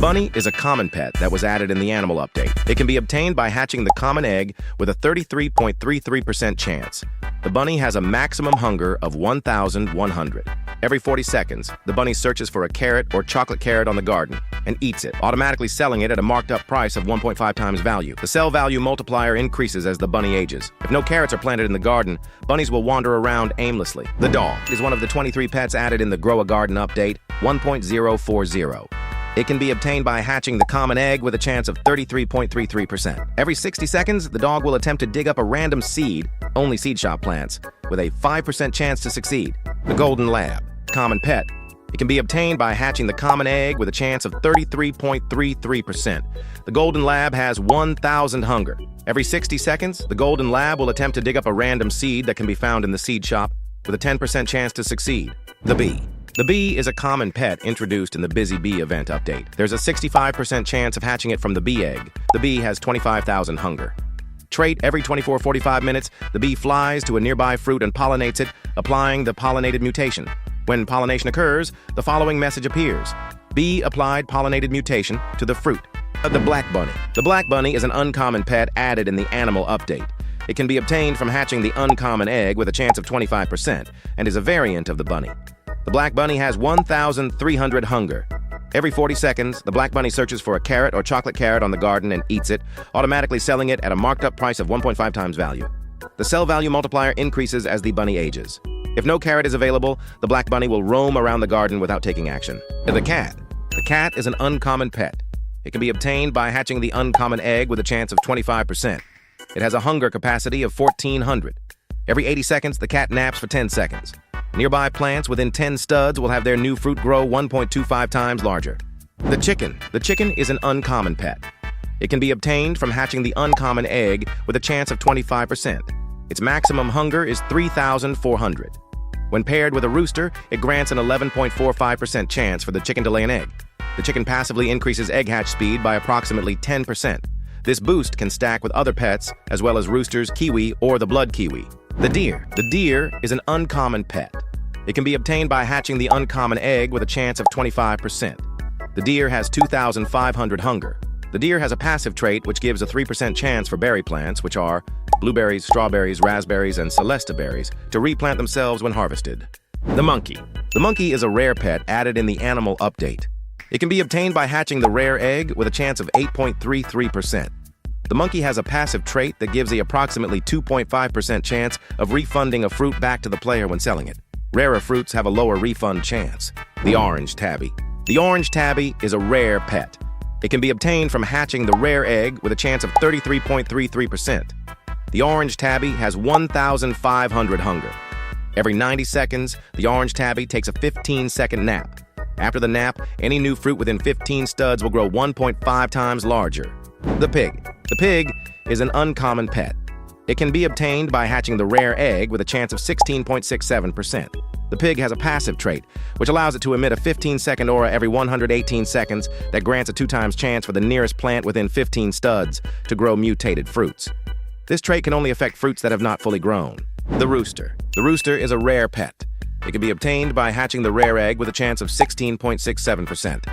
bunny is a common pet that was added in the animal update. It can be obtained by hatching the common egg with a 33.33% chance. The bunny has a maximum hunger of 1,100. Every 40 seconds, the bunny searches for a carrot or chocolate carrot on the garden and eats it, automatically selling it at a marked up price of 1.5 times value. The sell value multiplier increases as the bunny ages. If no carrots are planted in the garden, bunnies will wander around aimlessly. The dog is one of the 23 pets added in the Grow a Garden update 1.040. It can be obtained by hatching the common egg with a chance of 33.33%. Every 60 seconds, the dog will attempt to dig up a random seed, only seed shop plants, with a 5% chance to succeed. The Golden Lab, common pet. It can be obtained by hatching the common egg with a chance of 33.33%. The Golden Lab has 1,000 hunger. Every 60 seconds, the Golden Lab will attempt to dig up a random seed that can be found in the seed shop with a 10% chance to succeed. The Bee. The bee is a common pet introduced in the Busy Bee event update. There's a 65% chance of hatching it from the bee egg. The bee has 25,000 hunger. Trait: every 24-45 minutes, the bee flies to a nearby fruit and pollinates it, applying the pollinated mutation. When pollination occurs, the following message appears. Bee applied pollinated mutation to the fruit. The Black Bunny. The Black Bunny is an uncommon pet added in the animal update. It can be obtained from hatching the uncommon egg with a chance of 25% and is a variant of the bunny. The Black Bunny has 1,300 hunger. Every 40 seconds, the Black Bunny searches for a carrot or chocolate carrot on the garden and eats it, automatically selling it at a marked up price of 1.5 times value. The sell value multiplier increases as the bunny ages. If no carrot is available, the Black Bunny will roam around the garden without taking action. The Cat. The cat is an uncommon pet. It can be obtained by hatching the uncommon egg with a chance of 25%. It has a hunger capacity of 1,400. Every 80 seconds, the cat naps for 10 seconds. Nearby plants within 10 studs will have their new fruit grow 1.25 times larger. The Chicken. The chicken is an uncommon pet. It can be obtained from hatching the uncommon egg with a chance of 25%. Its maximum hunger is 3,400. When paired with a rooster, it grants an 11.45% chance for the chicken to lay an egg. The chicken passively increases egg hatch speed by approximately 10%. This boost can stack with other pets, as well as roosters, kiwi, or the blood kiwi. The Deer. The deer is an uncommon pet. It can be obtained by hatching the uncommon egg with a chance of 25%. The deer has 2,500 hunger. The deer has a passive trait which gives a 3% chance for berry plants, which are blueberries, strawberries, raspberries, and celesta berries, to replant themselves when harvested. The Monkey. The monkey is a rare pet added in the animal update. It can be obtained by hatching the rare egg with a chance of 8.33%. The monkey has a passive trait that gives the approximately 2.5% chance of refunding a fruit back to the player when selling it. Rarer fruits have a lower refund chance. The Orange Tabby. The Orange Tabby is a rare pet. It can be obtained from hatching the rare egg with a chance of 33.33%. The Orange Tabby has 1,500 hunger. Every 90 seconds, the Orange Tabby takes a 15-second nap. After the nap, any new fruit within 15 studs will grow 1.5 times larger. The Pig. The pig is an uncommon pet. It can be obtained by hatching the rare egg with a chance of 16.67%. The pig has a passive trait, which allows it to emit a 15-second aura every 118 seconds that grants a 2 times chance for the nearest plant within 15 studs to grow mutated fruits. This trait can only affect fruits that have not fully grown. The Rooster. The rooster is a rare pet. It can be obtained by hatching the rare egg with a chance of 16.67%.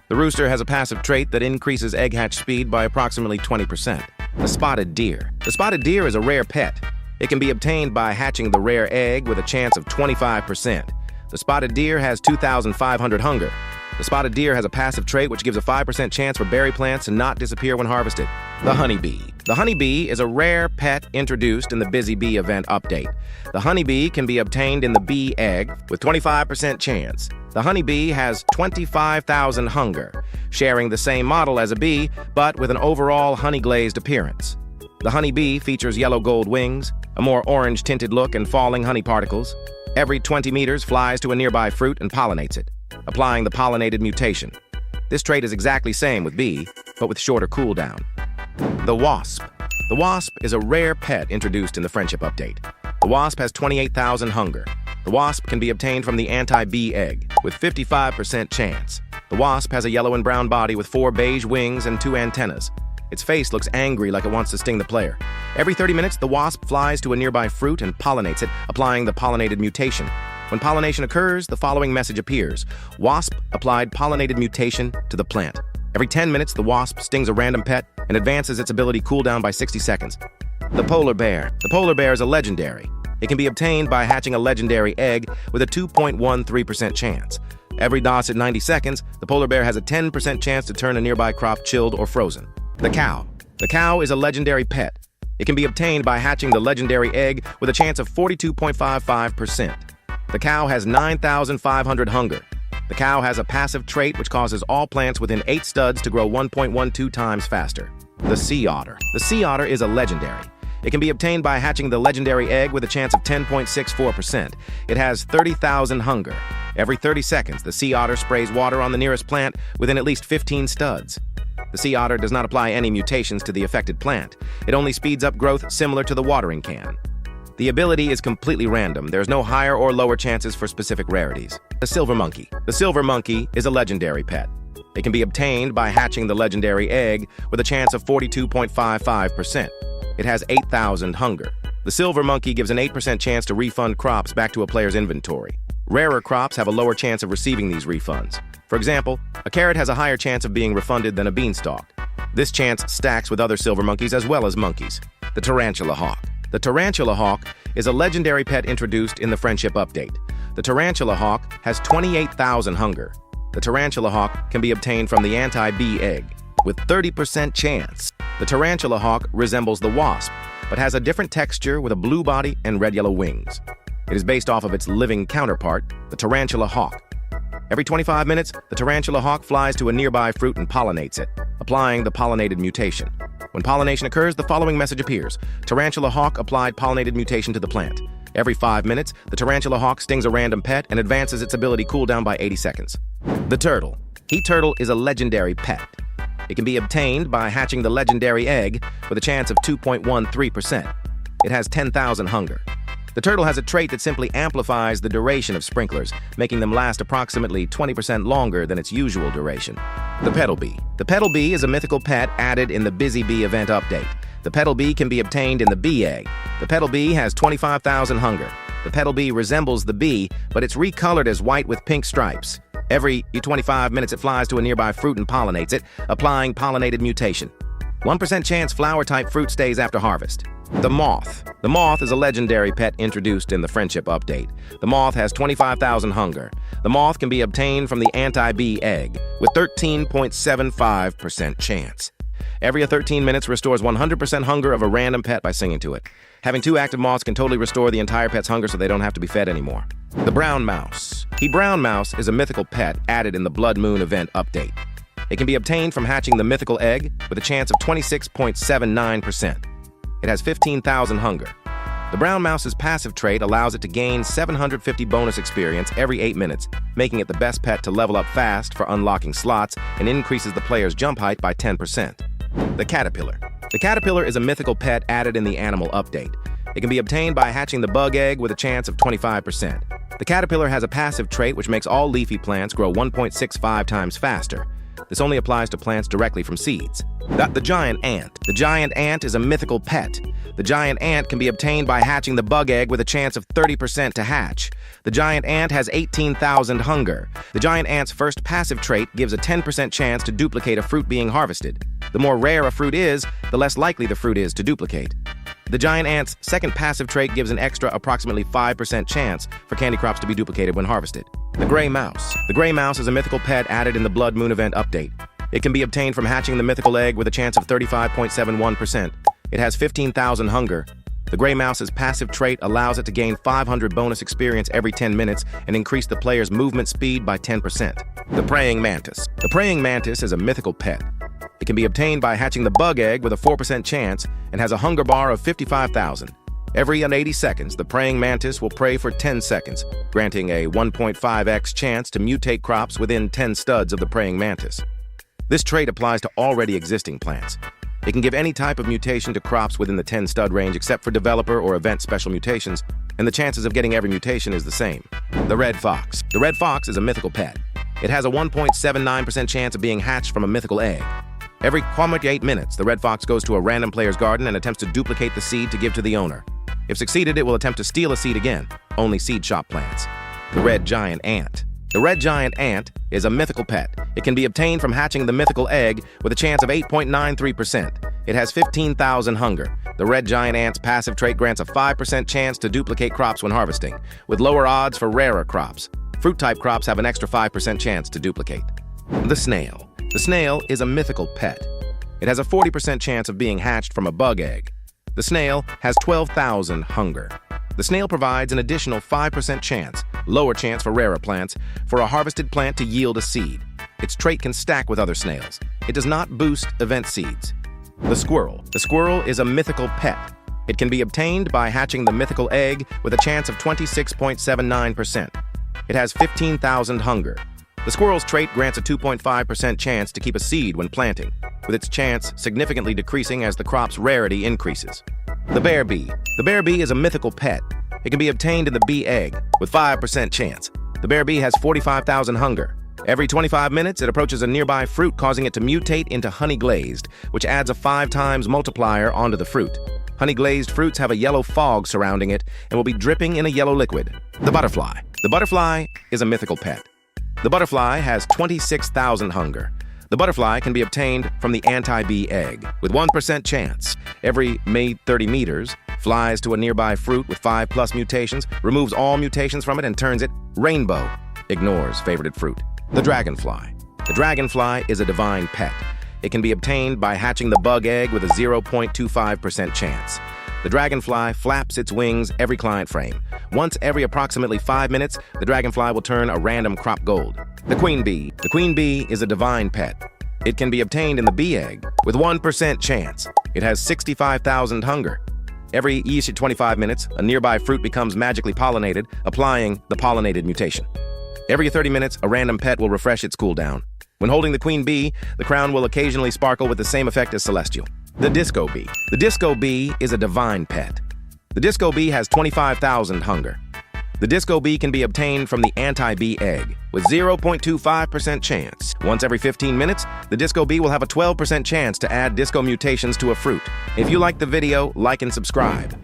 The rooster has a passive trait that increases egg hatch speed by approximately 20%. The Spotted Deer. The spotted deer is a rare pet. It can be obtained by hatching the rare egg with a chance of 25%. The spotted deer has 2,500 hunger. The spotted deer has a passive trait which gives a 5% chance for berry plants to not disappear when harvested. The Honeybee. The honeybee is a rare pet introduced in the Busy Bee event update. The honeybee can be obtained in the bee egg with 25% chance. The honeybee has 25,000 hunger, sharing the same model as a bee, but with an overall honey-glazed appearance. The honeybee features yellow gold wings, a more orange-tinted look, and falling honey particles. Every 20 meters flies to a nearby fruit and pollinates it, applying the pollinated mutation. This trait is exactly same with bee, but with shorter cooldown. The Wasp. The wasp is a rare pet introduced in the Friendship update. The wasp has 28,000 hunger. The wasp can be obtained from the anti-bee egg, with 55% chance. The wasp has a yellow and brown body with 4 beige wings and 2 antennas. Its face looks angry like it wants to sting the player. Every 30 minutes, the wasp flies to a nearby fruit and pollinates it, applying the pollinated mutation. When pollination occurs, the following message appears. Wasp applied pollinated mutation to the plant. Every 10 minutes, the wasp stings a random pet and advances its ability cooldown by 60 seconds. The polar bear. The polar bear is a legendary. It can be obtained by hatching a legendary egg with a 2.13% chance. Every DOS at 90 seconds, the polar bear has a 10% chance to turn a nearby crop chilled or frozen. The cow. The cow is a legendary pet. It can be obtained by hatching the legendary egg with a chance of 42.55%. The cow has 9,500 hunger. The cow has a passive trait which causes all plants within 8 studs to grow 1.12 times faster. The sea otter. The sea otter is a legendary. It can be obtained by hatching the legendary egg with a chance of 10.64%. It has 30,000 hunger. Every 30 seconds, the sea otter sprays water on the nearest plant within at least 15 studs. The sea otter does not apply any mutations to the affected plant. It only speeds up growth similar to the watering can. The ability is completely random. There's no higher or lower chances for specific rarities. The silver monkey. The silver monkey is a legendary pet. It can be obtained by hatching the legendary egg with a chance of 42.55%. It has 8,000 hunger. The silver monkey gives an 8% chance to refund crops back to a player's inventory. Rarer crops have a lower chance of receiving these refunds. For example, a carrot has a higher chance of being refunded than a beanstalk. This chance stacks with other silver monkeys as well as monkeys. The tarantula hawk. The tarantula hawk is a legendary pet introduced in the Friendship Update. The tarantula hawk has 28,000 hunger. The tarantula hawk can be obtained from the anti-bee egg with 30% chance. The tarantula hawk resembles the wasp, but has a different texture with a blue body and red-yellow wings. It is based off of its living counterpart, the tarantula hawk. Every 25 minutes, the tarantula hawk flies to a nearby fruit and pollinates it, applying the pollinated mutation. When pollination occurs, the following message appears. Tarantula hawk applied pollinated mutation to the plant. Every 5 minutes, the tarantula hawk stings a random pet and advances its ability cooldown by 80 seconds. The turtle. Heat turtle is a legendary pet. It can be obtained by hatching the legendary egg with a chance of 2.13%. It has 10,000 hunger. The turtle has a trait that simply amplifies the duration of sprinklers, making them last approximately 20% longer than its usual duration. The petal bee. The petal bee is a mythical pet added in the Busy Bee event update. The petal bee can be obtained in the bee egg. The petal bee has 25,000 hunger. The petal bee resembles the bee, but it's recolored as white with pink stripes. Every 25 minutes it flies to a nearby fruit and pollinates it, applying pollinated mutation. 1% chance flower-type fruit stays after harvest. The moth. The moth is a legendary pet introduced in the Friendship Update. The moth has 25,000 hunger. The moth can be obtained from the anti-bee egg with 13.75% chance. Every 13 minutes restores 100% hunger of a random pet by singing to it. Having 2 active moths can totally restore the entire pet's hunger so they don't have to be fed anymore. The brown mouse. The brown mouse is a mythical pet added in the Blood Moon event update. It can be obtained from hatching the mythical egg with a chance of 26.79%. It has 15,000 hunger. The brown mouse's passive trait allows it to gain 750 bonus experience every 8 minutes, making it the best pet to level up fast for unlocking slots and increases the player's jump height by 10%. The caterpillar. The caterpillar is a mythical pet added in the animal update. It can be obtained by hatching the bug egg with a chance of 25%. The caterpillar has a passive trait which makes all leafy plants grow 1.65 times faster. This only applies to plants directly from seeds. The giant ant. The giant ant is a mythical pet. The giant ant can be obtained by hatching the bug egg with a chance of 30% to hatch. The giant ant has 18,000 hunger. The giant ant's first passive trait gives a 10% chance to duplicate a fruit being harvested. The more rare a fruit is, the less likely the fruit is to duplicate. The giant ant's second passive trait gives an extra approximately 5% chance for candy crops to be duplicated when harvested. The gray mouse. The gray mouse is a mythical pet added in the Blood Moon event update. It can be obtained from hatching the mythical egg with a chance of 35.71%. It has 15,000 hunger. The gray mouse's passive trait allows it to gain 500 bonus experience every 10 minutes and increase the player's movement speed by 10%. The praying mantis. The praying mantis is a mythical pet. It can be obtained by hatching the bug egg with a 4% chance and has a hunger bar of 55,000. Every 80 seconds, the praying mantis will pray for 10 seconds, granting a 1.5x chance to mutate crops within 10 studs of the praying mantis. This trait applies to already existing plants. It can give any type of mutation to crops within the 10 stud range except for developer or event special mutations, and the chances of getting every mutation is the same. The red fox. The red fox is a mythical pet. It has a 1.79% chance of being hatched from a mythical egg. Every 8 minutes, the red fox goes to a random player's garden and attempts to duplicate the seed to give to the owner. If succeeded, it will attempt to steal a seed again, only seed shop plants. The red giant ant. The red giant ant is a mythical pet. It can be obtained from hatching the mythical egg with a chance of 8.93%. It has 15,000 hunger. The red giant ant's passive trait grants a 5% chance to duplicate crops when harvesting, with lower odds for rarer crops. Fruit-type crops have an extra 5% chance to duplicate. The snail. The snail is a mythical pet. It has a 40% chance of being hatched from a bug egg. The snail has 12,000 hunger. The snail provides an additional 5% chance, lower chance for rarer plants, for a harvested plant to yield a seed. Its trait can stack with other snails. It does not boost event seeds. The squirrel. The squirrel is a mythical pet. It can be obtained by hatching the mythical egg with a chance of 26.79%. It has 15,000 hunger. The squirrel's trait grants a 2.5% chance to keep a seed when planting, with its chance significantly decreasing as the crop's rarity increases. The bear bee. The bear bee is a mythical pet. It can be obtained in the bee egg, with 5% chance. The bear bee has 45,000 hunger. Every 25 minutes, it approaches a nearby fruit, causing it to mutate into honey glazed, which adds a 5 times multiplier onto the fruit. Honey glazed fruits have a yellow fog surrounding it and will be dripping in a yellow liquid. The butterfly. The butterfly is a mythical pet. The butterfly has 26,000 hunger. The butterfly can be obtained from the anti-bee egg, with 1% chance. Every 30 meters, flies to a nearby fruit with 5+ mutations, removes all mutations from it and turns it rainbow. Ignores favorited fruit. The dragonfly. The dragonfly is a divine pet. It can be obtained by hatching the bug egg with a 0.25% chance. The dragonfly flaps its wings every client frame. Once every approximately 5 minutes, the dragonfly will turn a random crop gold. The queen bee. The queen bee is a divine pet. It can be obtained in the bee egg with 1% chance. It has 65,000 hunger. Every 25 minutes, a nearby fruit becomes magically pollinated, applying the pollinated mutation. Every 30 minutes, a random pet will refresh its cooldown. When holding the queen bee, the crown will occasionally sparkle with the same effect as Celestial. The disco bee. The disco bee is a divine pet. The disco bee has 25,000 hunger. The disco bee can be obtained from the anti-bee egg with 0.25% chance. Once every 15 minutes, the disco bee will have a 12% chance to add disco mutations to a fruit. If you like the video, like and subscribe.